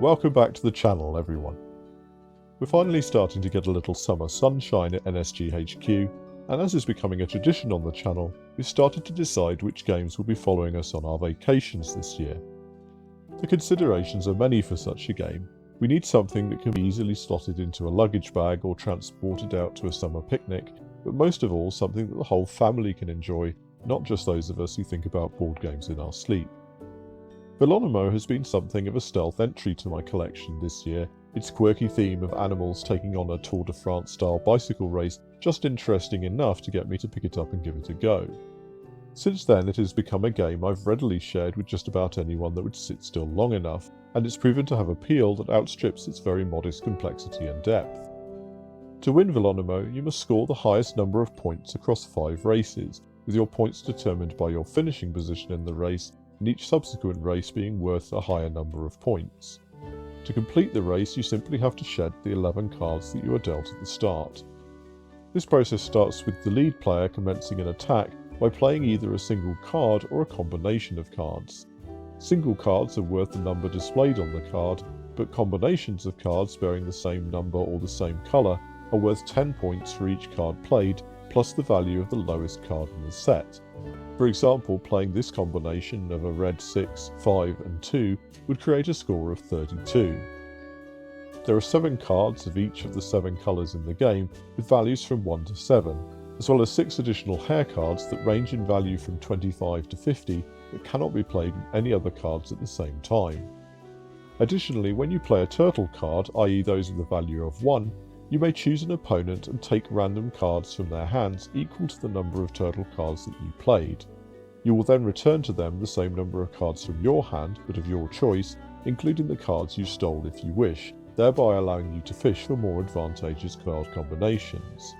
Welcome back to the channel, everyone. We're finally starting to get a little summer sunshine at NSG HQ, and as is becoming a tradition on the channel, we've started to decide which games will be following us on our vacations this year. The considerations are many for such a game. We need something that can be easily slotted into a luggage bag or transported out to a summer picnic, but most of all something that the whole family can enjoy, not just those of us who think about board games in our sleep. Velonimo has been something of a stealth entry to my collection this year, its quirky theme of animals taking on a Tour de France style bicycle race just interesting enough to get me to pick it up and give it a go. Since then it has become a game I've readily shared with just about anyone that would sit still long enough, and it's proven to have appeal that outstrips its very modest complexity and depth. To win Velonimo, you must score the highest number of points across 5 races, with your points determined by your finishing position in the race, and each subsequent race being worth a higher number of points. To complete the race, you simply have to shed the 11 cards that you are dealt at the start. This process starts with the lead player commencing an attack by playing either a single card or a combination of cards. Single cards are worth the number displayed on the card, but combinations of cards bearing the same number or the same colour are worth 10 points for each card played, plus the value of the lowest card in the set. For example, playing this combination of a red 6, 5 and 2 would create a score of 32. There are 7 cards of each of the 7 colours in the game, with values from 1 to 7, as well as 6 additional hair cards that range in value from 25 to 50 that cannot be played with any other cards at the same time. Additionally, when you play a turtle card, i.e. those with a value of 1, you may choose an opponent and take random cards from their hands equal to the number of turtle cards that you played. You will then return to them the same number of cards from your hand, but of your choice, including the cards you stole if you wish, thereby allowing you to fish for more advantageous card combinations.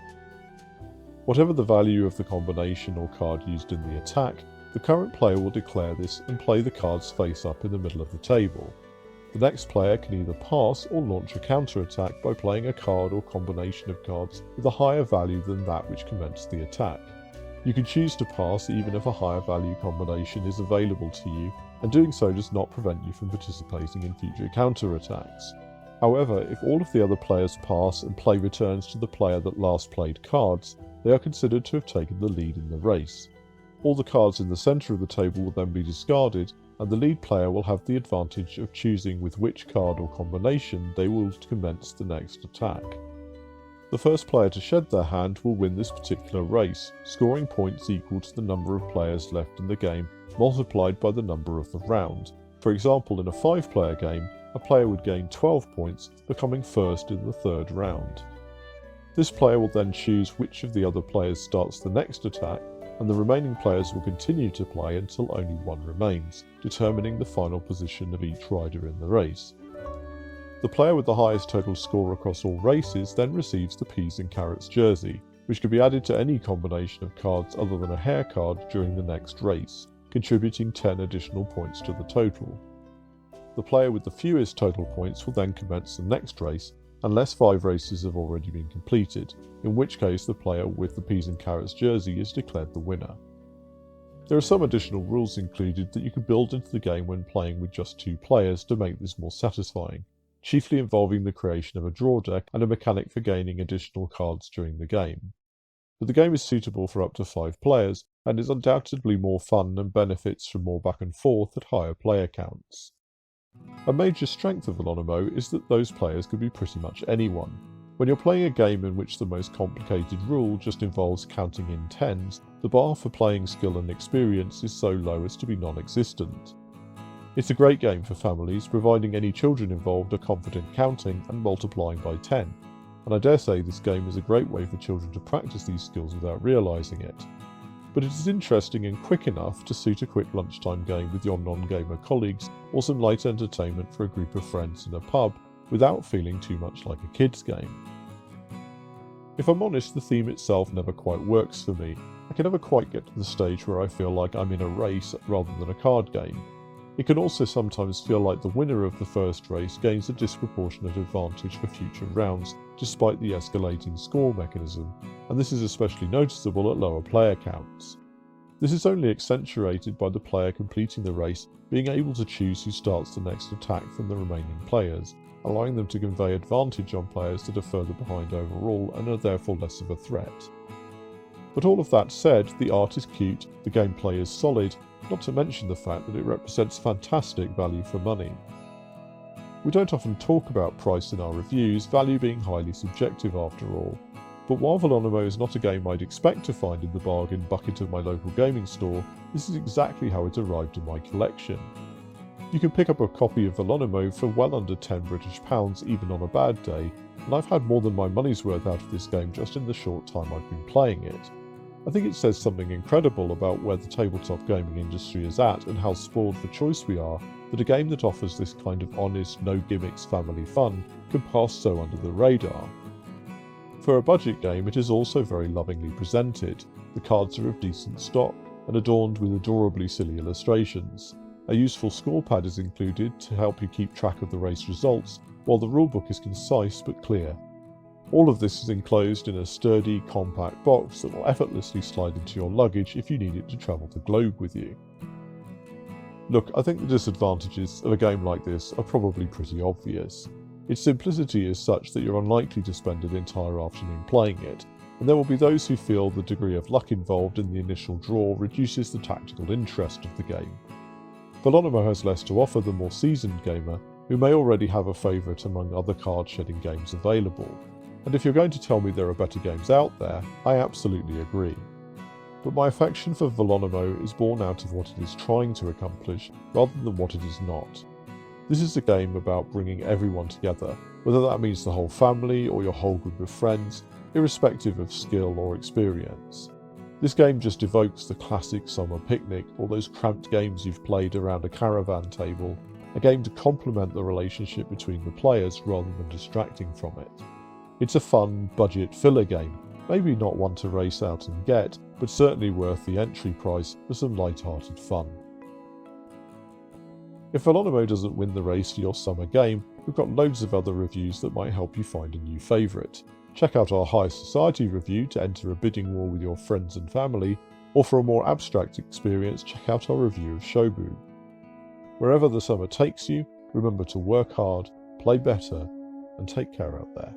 Whatever the value of the combination or card used in the attack, the current player will declare this and play the cards face up in the middle of the table. The next player can either pass or launch a counter-attack by playing a card or combination of cards with a higher value than that which commenced the attack. You can choose to pass even if a higher value combination is available to you, and doing so does not prevent you from participating in future counter-attacks. However, if all of the other players pass and play returns to the player that last played cards, they are considered to have taken the lead in the race. All the cards in the centre of the table will then be discarded, and the lead player will have the advantage of choosing with which card or combination they will commence the next attack. The first player to shed their hand will win this particular race, scoring points equal to the number of players left in the game multiplied by the number of the round. For example, in a 5-player game, a player would gain 12 points, becoming first in the 3rd round. This player will then choose which of the other players starts the next attack, and the remaining players will continue to play until only one remains, determining the final position of each rider in the race. The player with the highest total score across all races then receives the peas and carrots jersey, which can be added to any combination of cards other than a hair card during the next race, contributing 10 additional points to the total. The player with the fewest total points will then commence the next race, unless 5 races have already been completed, in which case the player with the peas and carrots jersey is declared the winner. There are some additional rules included that you can build into the game when playing with just 2 players to make this more satisfying, chiefly involving the creation of a draw deck and a mechanic for gaining additional cards during the game. But the game is suitable for up to 5 players, and is undoubtedly more fun and benefits from more back and forth at higher player counts. A major strength of Velonimo is that those players could be pretty much anyone. When you're playing a game in which the most complicated rule just involves counting in tens, the bar for playing skill and experience is so low as to be non-existent. It's a great game for families, providing any children involved are confident counting and multiplying by 10, and I dare say this game is a great way for children to practice these skills without realising it. But it is interesting and quick enough to suit a quick lunchtime game with your non-gamer colleagues, or some light entertainment for a group of friends in a pub, without feeling too much like a kid's game. If I'm honest, the theme itself never quite works for me. I can never quite get to the stage where I feel like I'm in a race rather than a card game. It can also sometimes feel like the winner of the first race gains a disproportionate advantage for future rounds, despite the escalating score mechanism, and this is especially noticeable at lower player counts. This is only accentuated by the player completing the race being able to choose who starts the next attack from the remaining players, allowing them to convey advantage on players that are further behind overall and are therefore less of a threat. But all of that said, the art is cute, the gameplay is solid, not to mention the fact that it represents fantastic value for money. We don't often talk about price in our reviews, value being highly subjective after all. But while Velonimo is not a game I'd expect to find in the bargain bucket of my local gaming store, this is exactly how it arrived in my collection. You can pick up a copy of Velonimo for well under £10 even on a bad day, and I've had more than my money's worth out of this game just in the short time I've been playing it. I think it says something incredible about where the tabletop gaming industry is at and how spoiled for choice we are, that a game that offers this kind of honest, no gimmicks family fun can pass so under the radar. For a budget game, it is also very lovingly presented. The cards are of decent stock and adorned with adorably silly illustrations. A useful scorepad is included to help you keep track of the race results, while the rulebook is concise but clear. All of this is enclosed in a sturdy, compact box that will effortlessly slide into your luggage if you need it to travel the globe with you. Look, I think the disadvantages of a game like this are probably pretty obvious. Its simplicity is such that you're unlikely to spend an entire afternoon playing it, and there will be those who feel the degree of luck involved in the initial draw reduces the tactical interest of the game. Velonimo has less to offer the more seasoned gamer, who may already have a favourite among other card-shedding games available. And if you're going to tell me there are better games out there, I absolutely agree. But my affection for Velonimo is born out of what it is trying to accomplish, rather than what it is not. This is a game about bringing everyone together, whether that means the whole family or your whole group of friends, irrespective of skill or experience. This game just evokes the classic summer picnic or those cramped games you've played around a caravan table, a game to complement the relationship between the players rather than distracting from it. It's a fun, budget filler game, maybe not one to race out and get, but certainly worth the entry price for some light-hearted fun. If Velonimo doesn't win the race for your summer game, we've got loads of other reviews that might help you find a new favourite. Check out our High Society review to enter a bidding war with your friends and family, or for a more abstract experience, check out our review of Shobu. Wherever the summer takes you, remember to work hard, play better, and take care out there.